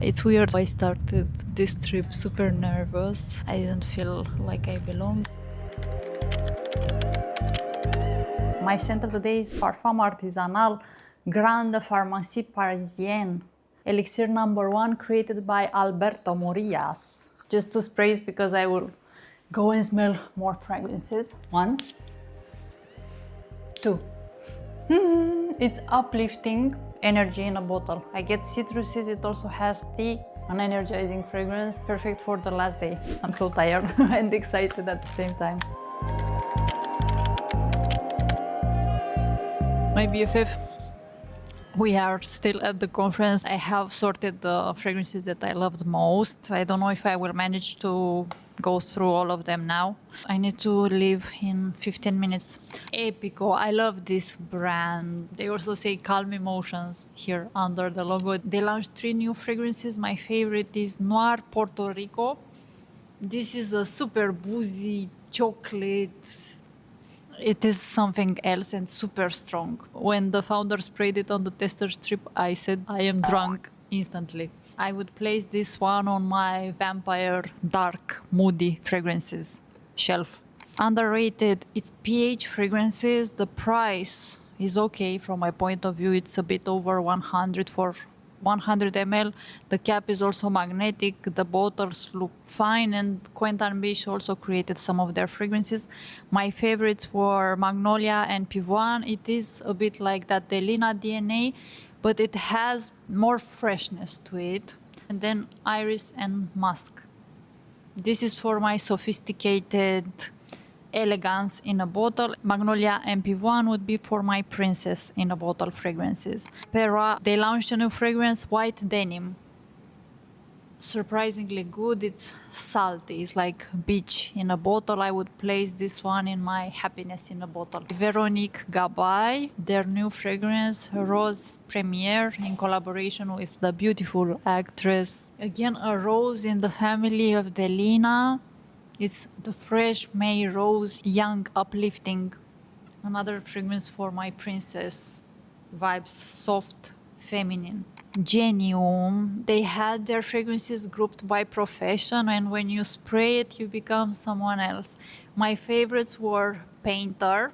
It's weird. I started this trip super nervous. I didn't feel like I belong. My scent of the day is Parfum Artisanal Grande Pharmacie Parisienne. Elixir #1 created by Alberto Morillas. Just two sprays because I will go and smell more fragrances. 1, 2. It's uplifting energy in a bottle. I get citruses, it also has tea, an energizing fragrance, perfect for the last day. I'm so tired and excited at the same time. My BFF, we are still at the conference. I have sorted the fragrances that I loved most. I don't know if I will manage to go through all of them now. I need to leave in 15 minutes. Epico, I love this brand. They also say calm emotions here under the logo. They launched 3 new fragrances. My favorite is Noir Puerto Rico. This is a super boozy chocolate. It is something else and super strong. When the founder sprayed it on the tester strip, I said, I am drunk instantly. I would place this one on my vampire dark moody fragrances shelf. Underrated, it's pH fragrances. The price is okay from my point of view. It's a bit over 100 for 100 ml. The cap is also magnetic. The bottles look fine, and Quentin Biche also created some of their fragrances. My favorites were Magnolia and Pivoine. It is a bit like that Delina DNA, but it has more freshness to it. And then Iris and Musk. This is for my sophisticated elegance in a bottle. Magnolia and Pivoine would be for my princess in a bottle fragrances. Perroy, they launched a new fragrance, White Denim. Surprisingly good. It's salty. It's like beach in a bottle. I would place this one in my happiness in a bottle. Veronique Gabai, their new fragrance, Rose Première, in collaboration with the beautiful actress. Again, a rose in the family of Delina. It's the fresh May rose, young, uplifting. Another fragrance for my princess vibes, soft, feminine. Genyum, they had their fragrances grouped by profession, and when you spray it, you become someone else. My favorites were Painter.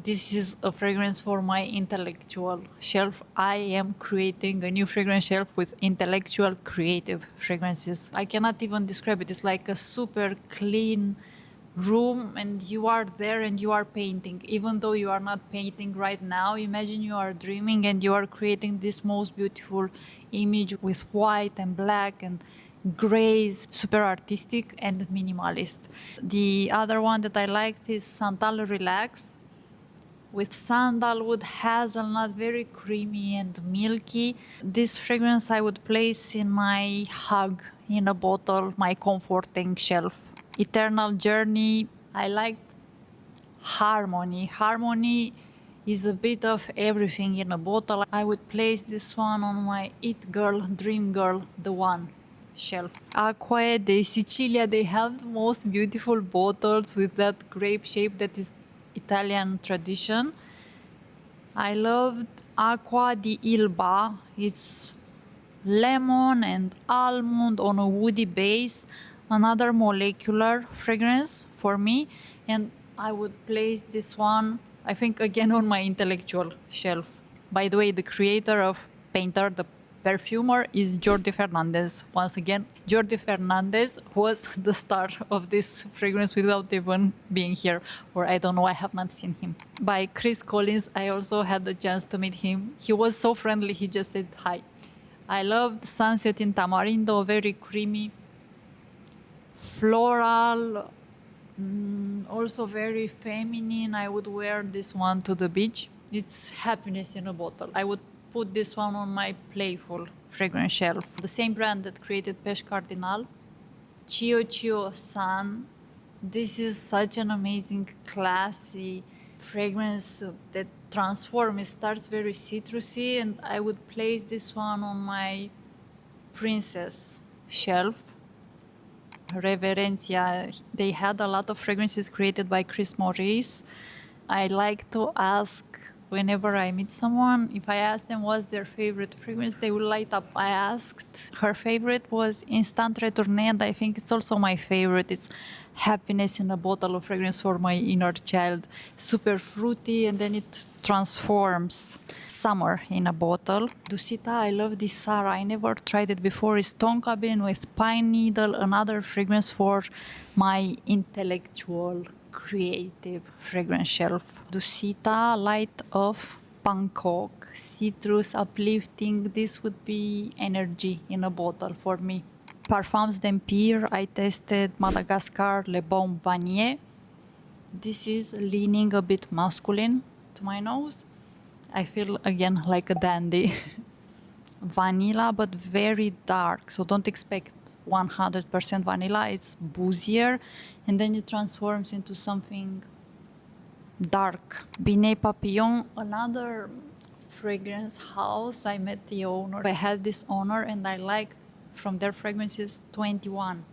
This is a fragrance for my intellectual shelf. I am creating a new fragrance shelf with intellectual, creative fragrances. I cannot even describe it. It's like a super clean room, and you are there and you are painting. Even though you are not painting right now, imagine you are dreaming and you are creating this most beautiful image with white and black and grays, super artistic and minimalist. The other one that I liked is Sandal Relax, with sandalwood, hazelnut, very creamy and milky. This fragrance I would place in my hug in a bottle, my comforting shelf. Eternal Journey, I liked Harmony. Harmony is a bit of everything in a bottle. I would place this one on my It Girl, Dream Girl, the one shelf. Acqua de Sicilia, they have the most beautiful bottles with that grape shape that is Italian tradition. I loved Acqua di Ilba. It's lemon and almond on a woody base. Another molecular fragrance for me, and I would place this one, I think, again on my intellectual shelf. By the way, the creator of Painter, the perfumer, is Jordi Fernandez. Once again, Jordi Fernandez was the star of this fragrance without even being here, or I don't know, I have not seen him. By Chris Collins, I also had the chance to meet him. He was so friendly, he just said hi. I loved Sunset in Tamarindo, very creamy, floral, also very feminine. I would wear this one to the beach. It's happiness in a bottle. I would put this one on my playful fragrance shelf. The same brand that created Pêche Cardinal, Chio Chio San. This is such an amazing, classy fragrance that transforms. It starts very citrusy, and I would place this one on my princess shelf. Reverencia, they had a lot of fragrances created by Chris Maurice. I like to ask Whenever I meet someone, if I ask them what's their favorite fragrance, they will light up. I asked, her favorite was Instant Retourné, and I think it's also my favorite. It's happiness in a bottle of fragrance for my inner child. Super fruity, and then it transforms. Summer in a bottle. Dusita, I love this Issara. I never tried it before. It's tonka bean with pine needle, another fragrance for my intellectual creative fragrance shelf. Dusita, light of Bangkok, citrus, uplifting. This would be energy in a bottle for me. Parfums d'Empire, I tested Madagascar Le Bon Vanille. This is leaning a bit masculine to my nose. I feel again like a dandy. Vanilla, but very dark, so don't expect 100% vanilla. It's boozier, and then it transforms into something dark. Binet-Papillon, another fragrance house. I met the owner. I had this owner, and I liked from their fragrances 21.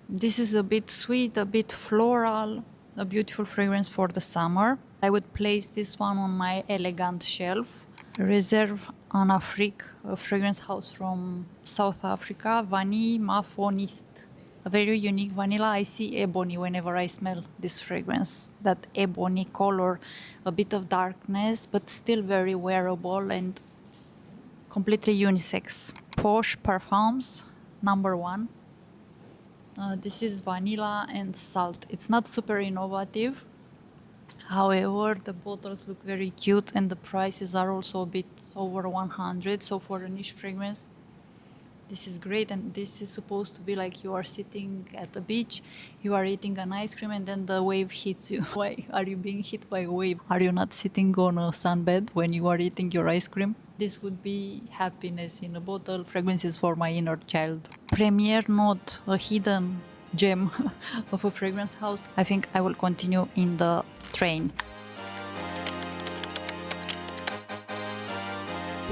This is a bit sweet, a bit floral, a beautiful fragrance for the summer. I would place this one on my elegant shelf. Reserve en Afrique, a fragrance house from South Africa. Vanille Mafoniste, a very unique vanilla. I see ebony whenever I smell this fragrance. That ebony color, a bit of darkness, but still very wearable and completely unisex. Posh Parfums, number 1. This is vanilla and salt. It's not super innovative. However, the bottles look very cute and the prices are also a bit over 100. So for a niche fragrance, this is great. And this is supposed to be like you are sitting at the beach, you are eating an ice cream, and then the wave hits you. Why are you being hit by a wave? Are you not sitting on a sunbed when you are eating your ice cream? This would be happiness in a bottle, fragrances for my inner child. Première Note, a hidden gem of a fragrance house. I think I will continue in the train.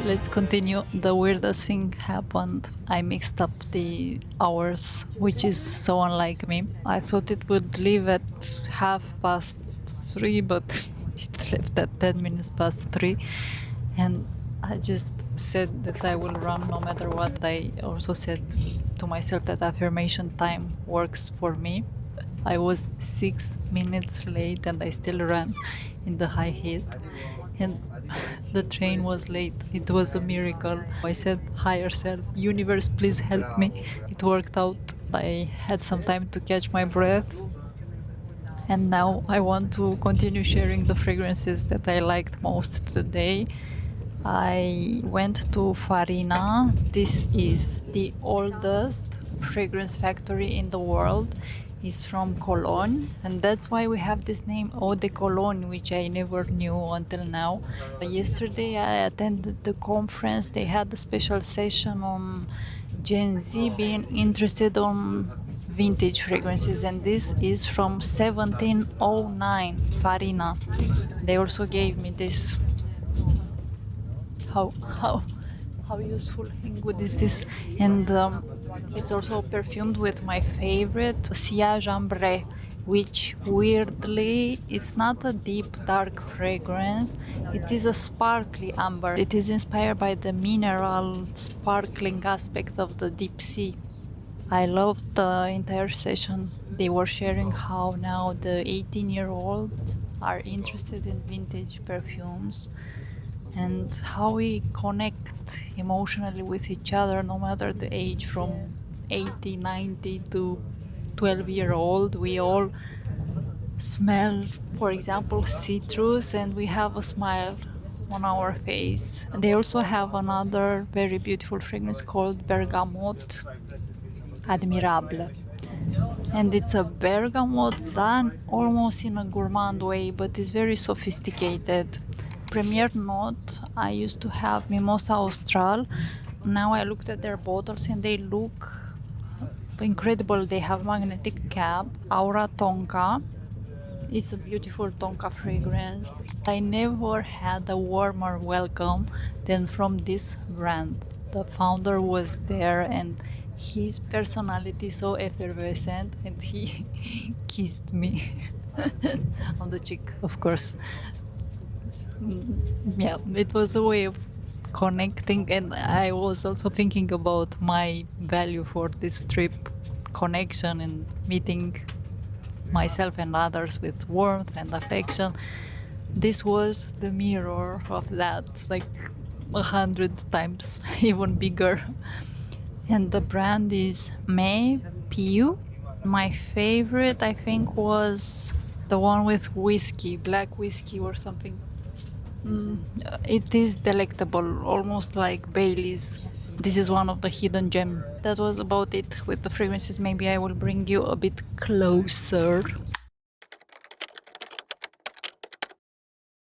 Let's continue. The weirdest thing happened. I mixed up the hours, which is so unlike me. I thought it would leave at 3:30, but it left at 10 minutes past 3. And I just said that I will run no matter what. I also said to myself that affirmation time works for me. I was 6 minutes late and I still ran in the high heat. And the train was late. It was a miracle. I said, higher self, universe, please help me. It worked out. I had some time to catch my breath. And now I want to continue sharing the fragrances that I liked most today. I went to Farina. This is the oldest fragrance factory in the world. It's from Cologne, and that's why we have this name Eau de Cologne, which I never knew until now. Yesterday I attended the conference. They had a special session on Gen Z being interested on vintage fragrances, and this is from 1709, Farina. They also gave me this. How useful and good is this? And it's also perfumed with my favorite Sillage Ambre, which weirdly it's not a deep dark fragrance. It is a sparkly amber. It is inspired by the mineral sparkling aspect of the deep sea. I loved the entire session. They were sharing how now the 18-year-olds are interested in vintage perfumes, and how we connect emotionally with each other no matter the age, from 80, 90 to 12-year-old. We all smell, for example, citrus, and we have a smile on our face. And they also have another very beautiful fragrance called Bergamote Admirable. And it's a bergamot done almost in a gourmand way, but it's very sophisticated. Première Note, I used to have Mimosa Austral. Now I looked at their bottles and they look incredible. They have magnetic cap, Aura Tonka. It's a beautiful tonka fragrance. I never had a warmer welcome than from this brand. The founder was there and his personality so effervescent, and he kissed me on the cheek, of course. Yeah, it was a way of connecting, and I was also thinking about my value for this trip, connection and meeting myself and others with warmth and affection. This was the mirror of that, like 100 times even bigger. And the brand is Maie Piou. My favorite, I think, was the one with whiskey, black whiskey or something. It is delectable, almost like Bailey's. This is one of the hidden gem. That was about it with the fragrances. Maybe I will bring you a bit closer.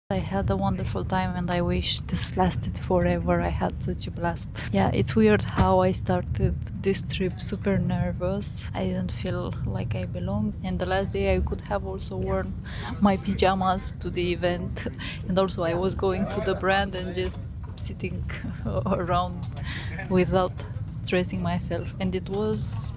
I had a wonderful time and I wish this lasted forever. I had such a blast. Yeah, it's weird how I started this trip super nervous. I didn't feel like I belonged. And the last day I could have also worn my pajamas to the event. And also I was going to the brand and just sitting around without stressing myself. And it was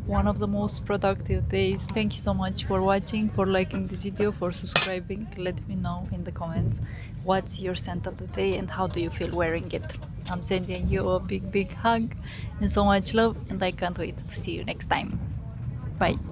one of the most productive days. Thank you so much for watching, for liking this video, for subscribing. Let me know in the comments what's your scent of the day and how do you feel wearing it. I'm sending you a big hug and so much love, and I can't wait to see you next time. Bye.